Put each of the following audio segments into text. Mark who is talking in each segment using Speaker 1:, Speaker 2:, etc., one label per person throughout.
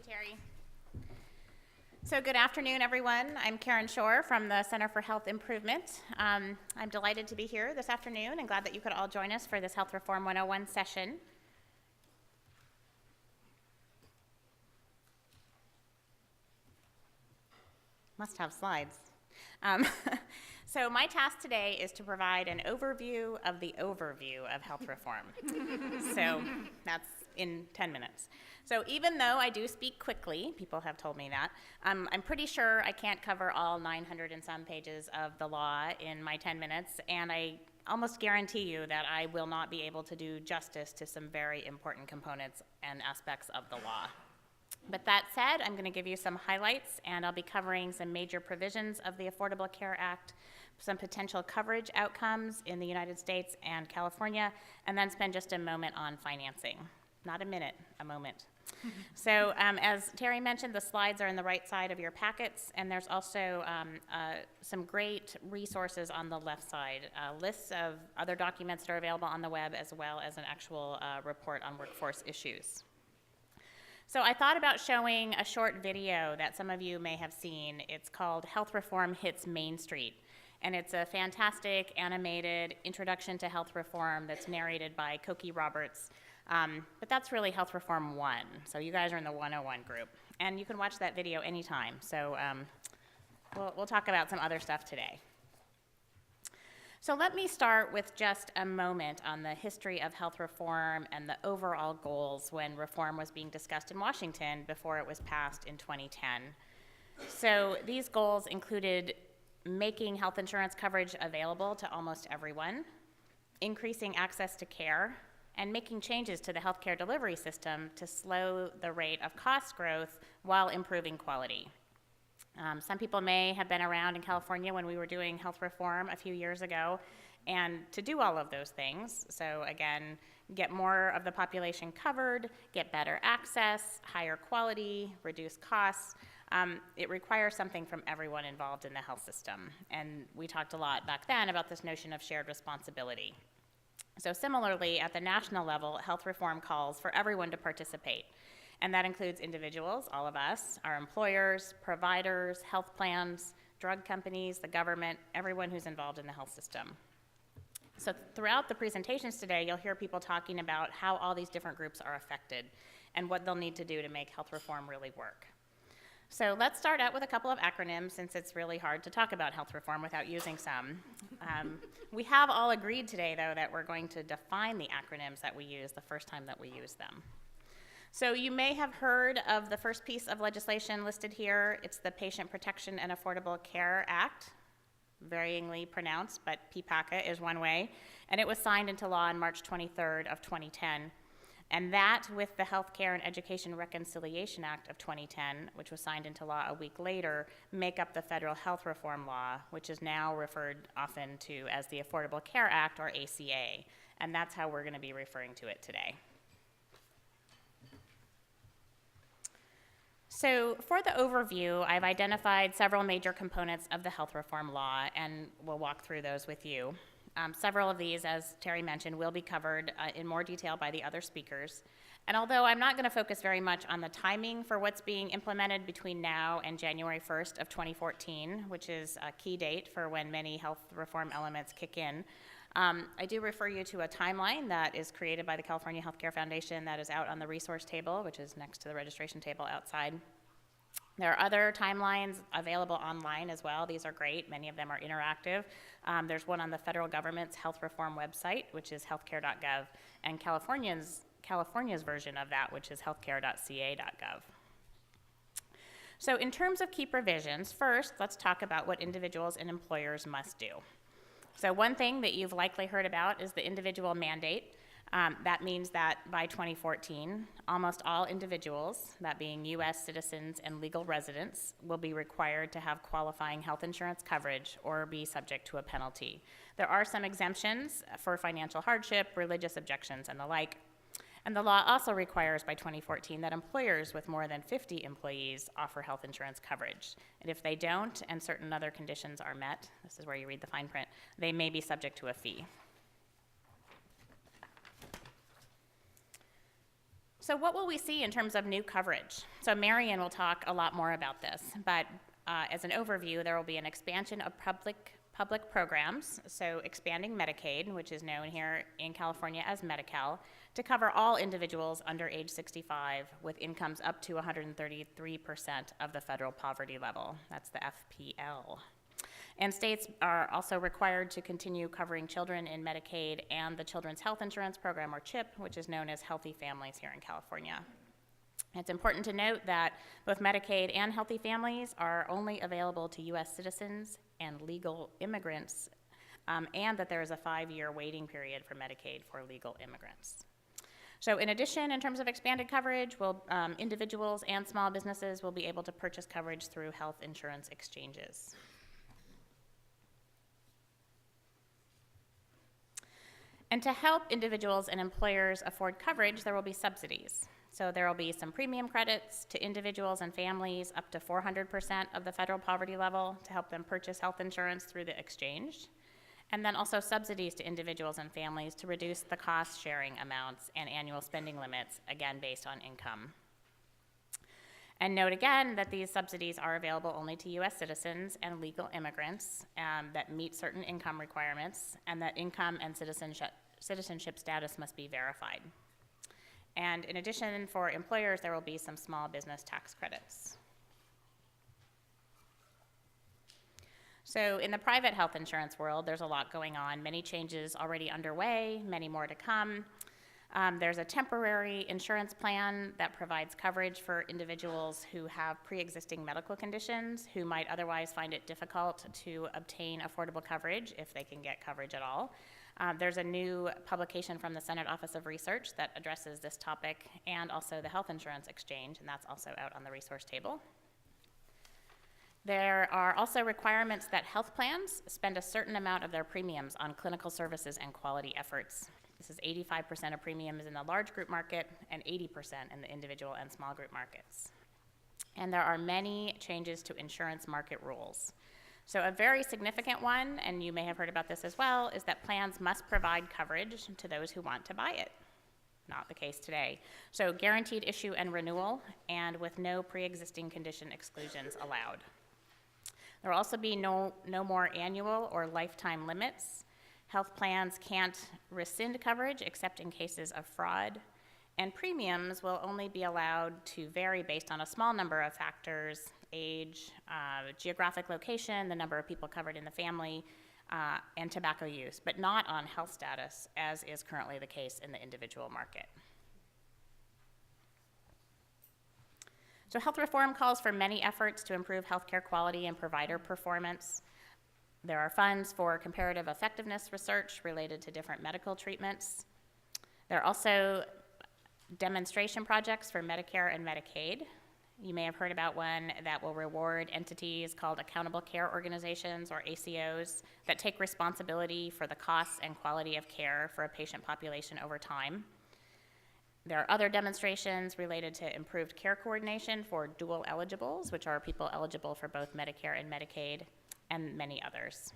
Speaker 1: Terry. So good afternoon, everyone. I'm Karen Shore from the Center for Health Improvement. I'm delighted to be here this afternoon and glad that you could all join us for this Health Reform 101 session. Must have slides. So my task today is to provide an overview of the overview of health reform. So that's in 10 minutes. So even though I do speak quickly, people have told me that, I'm pretty sure I can't cover all 900 and some pages of the law in my 10 minutes, and I almost guarantee you that I will not be able to do justice to some very important components and aspects of the law. But that said, I'm going to give you some highlights, and I'll be covering some major provisions of the Affordable Care Act, some potential coverage outcomes in the United States and California, and then spend just a moment on financing. Not a minute, a moment. So as Terry mentioned, the slides are on the right side of your packets, and there's also some great resources on the left side, lists of other documents that are available on the web, as well as an actual report on workforce issues. So I thought about showing a short video that some of you may have seen. It's called Health Reform Hits Main Street, and it's a fantastic animated introduction to health reform that's narrated by Cokie Roberts. But that's really Health Reform 1, so you guys are in the 101 group. And you can watch that video anytime, so we'll talk about some other stuff today. So let me start with just a moment on the history of health reform and the overall goals when reform was being discussed in Washington before it was passed in 2010. So these goals included making health insurance coverage available to almost everyone, increasing access to care, and making changes to the healthcare delivery system to slow the rate of cost growth while improving quality. Some people may have been around in California when we were doing health reform a few years ago, and to do all of those things, so again, get more of the population covered, get better access, higher quality, reduce costs, it requires something from everyone involved in the health system. And we talked a lot back then about this notion of shared responsibility. So similarly, at the national level, health reform calls for everyone to participate. And that includes individuals, all of us, our employers, providers, health plans, drug companies, the government, everyone who's involved in the health system. So throughout the presentations today, you'll hear people talking about how all these different groups are affected and what they'll need to do to make health reform really work. So let's start out with a couple of acronyms, since it's really hard to talk about health reform without using some. We have all agreed today, though, that we're going to define the acronyms that we use the first time that we use them. So you may have heard of the first piece of legislation listed here. It's the Patient Protection and Affordable Care Act, varyingly pronounced, but PPACA is one way, and it was signed into law on March 23rd of 2010. And that, with the Healthcare and Education Reconciliation Act of 2010, which was signed into law a week later, make up the federal health reform law, which is now referred often to as the Affordable Care Act, or ACA, and that's how we're going to be referring to it today. So for the overview, I've identified several major components of the health reform law, and we'll walk through those with you. Several of these, as Terry mentioned, will be covered in more detail by the other speakers. And although I'm not going to focus very much on the timing for what's being implemented between now and January 1st of 2014, which is a key date for when many health reform elements kick in, I do refer you to a timeline that is created by the California Healthcare Foundation that is out on the resource table, which is next to the registration table outside. There are other timelines available online as well. These are great. Many of them are interactive. There's one on the federal government's health reform website, which is healthcare.gov, and California's version of that, which is healthcare.ca.gov. So in terms of key provisions, first, let's talk about what individuals and employers must do. So one thing that you've likely heard about is the individual mandate. That means that by 2014, almost all individuals, that being U.S. citizens and legal residents, will be required to have qualifying health insurance coverage or be subject to a penalty. There are some exemptions for financial hardship, religious objections, and the like. And the law also requires by 2014 that employers with more than 50 employees offer health insurance coverage. And if they don't, and certain other conditions are met, this is where you read the fine print, they may be subject to a fee. So what will we see in terms of new coverage? So Marion will talk a lot more about this, but as an overview, there will be an expansion of public programs, so expanding Medicaid, which is known here in California as Medi-Cal, to cover all individuals under age 65 with incomes up to 133% of the federal poverty level. That's the FPL. And states are also required to continue covering children in Medicaid and the Children's Health Insurance Program, or CHIP, which is known as Healthy Families here in California. It's important to note that both Medicaid and Healthy Families are only available to U.S. citizens and legal immigrants, and that there is a 5-year waiting period for Medicaid for legal immigrants. So in addition, in terms of expanded coverage, individuals and small businesses will be able to purchase coverage through health insurance exchanges. And to help individuals and employers afford coverage, there will be subsidies. So there will be some premium credits to individuals and families up to 400% of the federal poverty level to help them purchase health insurance through the exchange. And then also subsidies to individuals and families to reduce the cost sharing amounts and annual spending limits, again based on income. And note again that these subsidies are available only to U.S. citizens and legal immigrants that meet certain income requirements, and that income and citizenship status must be verified. And in addition, for employers, there will be some small business tax credits. So in the private health insurance world, there's a lot going on. Many changes already underway, many more to come. There's a temporary insurance plan that provides coverage for individuals who have pre-existing medical conditions who might otherwise find it difficult to obtain affordable coverage if they can get coverage at all. There's a new publication from the Senate Office of Research that addresses this topic, and also the Health Insurance Exchange, and that's also out on the resource table. There are also requirements that health plans spend a certain amount of their premiums on clinical services and quality efforts. This is 85% of premiums in the large group market and 80% in the individual and small group markets. And there are many changes to insurance market rules. So a very significant one, and you may have heard about this as well, is that plans must provide coverage to those who want to buy it. Not the case today. So guaranteed issue and renewal, and with no pre-existing condition exclusions allowed. There will also be no more annual or lifetime limits. Health plans can't rescind coverage except in cases of fraud, and premiums will only be allowed to vary based on a small number of factors: age, geographic location, the number of people covered in the family, and tobacco use, but not on health status, as is currently the case in the individual market. So health reform calls for many efforts to improve healthcare quality and provider performance. There are funds for comparative effectiveness research related to different medical treatments. There are also demonstration projects for Medicare and Medicaid. You may have heard about one that will reward entities called Accountable Care Organizations, or ACOs, that take responsibility for the costs and quality of care for a patient population over time. There are other demonstrations related to improved care coordination for dual eligibles, which are people eligible for both Medicare and Medicaid, and many others.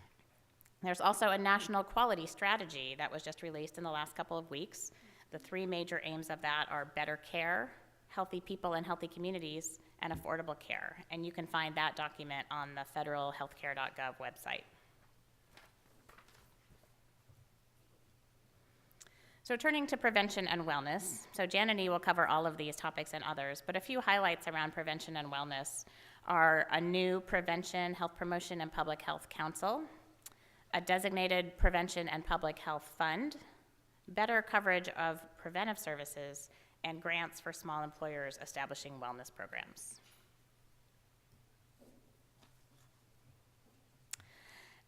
Speaker 1: There's also a national quality strategy that was just released in the last couple of weeks. The 3 major aims of that are better care, healthy people and healthy communities, and affordable care. And you can find that document on the federalhealthcare.gov website. So turning to prevention and wellness, so Jan and E will cover all of these topics and others, but a few highlights around prevention and wellness are a new Prevention, Health Promotion, and Public Health Council, a designated Prevention and Public Health Fund, better coverage of preventive services, and grants for small employers establishing wellness programs.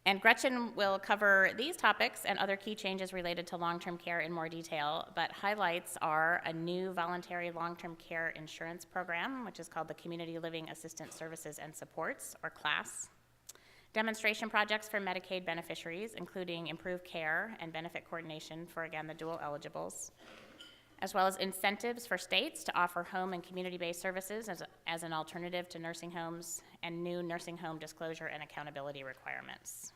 Speaker 1: And Gretchen will cover these topics and other key changes related to long-term care in more detail, but highlights are a new voluntary long-term care insurance program, which is called the Community Living Assistance Services and Supports, or CLASS. Demonstration projects for Medicaid beneficiaries, including improved care and benefit coordination for, again, the dual eligibles, as well as incentives for states to offer home and community-based services as an alternative to nursing homes, and new nursing home disclosure and accountability requirements.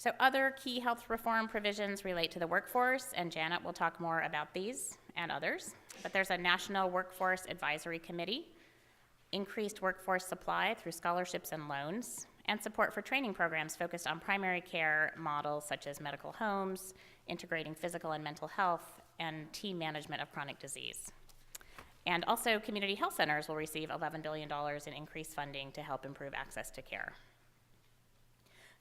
Speaker 1: So other key health reform provisions relate to the workforce, and Janet will talk more about these and others. But there's a National Workforce Advisory Committee, increased workforce supply through scholarships and loans, and support for training programs focused on primary care models such as medical homes, integrating physical and mental health, and team management of chronic disease. And also, community health centers will receive $11 billion in increased funding to help improve access to care.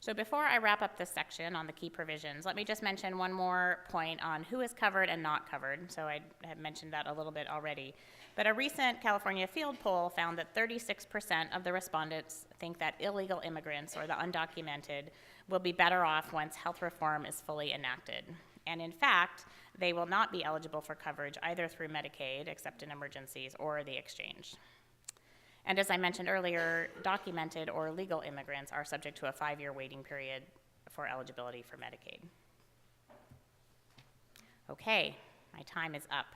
Speaker 1: So before I wrap up this section on the key provisions, let me just mention one more point on who is covered and not covered. So I have mentioned that a little bit already. But a recent California field poll found that 36% of the respondents think that illegal immigrants, or the undocumented, will be better off once health reform is fully enacted. And in fact, they will not be eligible for coverage either through Medicaid, except in emergencies, or the exchange. And as I mentioned earlier, documented or legal immigrants are subject to a 5-year waiting period for eligibility for Medicaid. Okay, my time is up,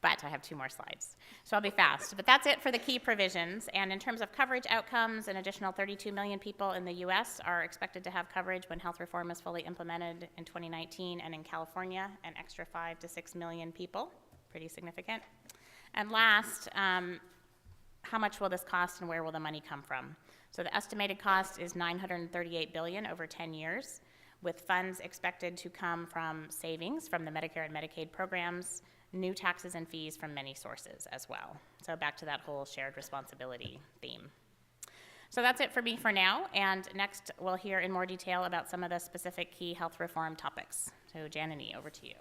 Speaker 1: but I have 2 more slides, so I'll be fast. But that's it for the key provisions. And in terms of coverage outcomes, an additional 32 million people in the US are expected to have coverage when health reform is fully implemented in 2019, and in California, an extra 5 to 6 million people, pretty significant. And last, how much will this cost and where will the money come from? So the estimated cost is $938 billion over 10 years, with funds expected to come from savings from the Medicare and Medicaid programs, new taxes and fees from many sources as well. So back to that whole shared responsibility theme. So that's it for me for now, and next we'll hear in more detail about some of the specific key health reform topics. So Janani, over to you.